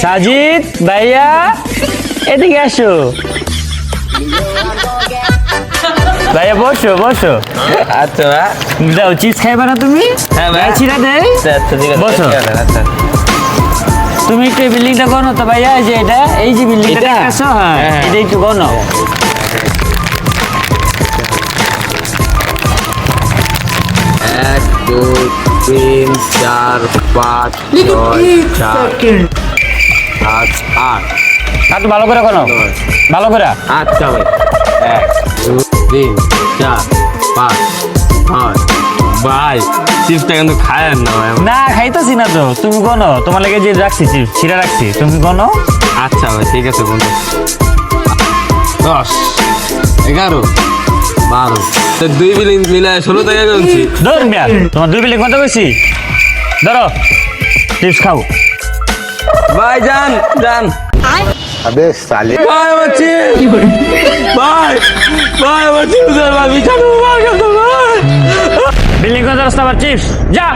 সাজিদ ভাইয়া এদিকে আসো ভাইয়া বসো বসো আচ্ছা দাও চিজ খাইবা না তুমি হ্যাঁ ভাই ছিড়া দেই বসো তুমি একটু এই বিল্ডিংটা গনো তো ভাইয়া এই যে এটা এই যে বিল্ডিংটা দেখছো হ্যাঁ এটা একটু গনো 1 2 3 4 5 6 7 8 আর তো ভালো করে গনো ভালো করে আচ্ছা ভাই 1 2 3 4 5 6 ভাই চিপসটা কিন্তু খায় না ভাই না খাইতেছি না তো তুমি গনো তোমার লাগে যে রাখছি চিপস ছিড়া রাখছি তুমি গনো আচ্ছা ভাই ঠিক আছে বন্ধু 10 11 12 তো দুই বিলিং মিলায় 16 টাকা গুনছি ধর মিয়া তোমার দুই বিল্ডিং কত কইছি ধরো চিপস খাও ভাই যান যান अबे साले ভাই আমার চিপস ভাই ভাই আমার চিপস ভাই বিছানো ভাই বিল্ডিং কত রাস্তা চিপস যা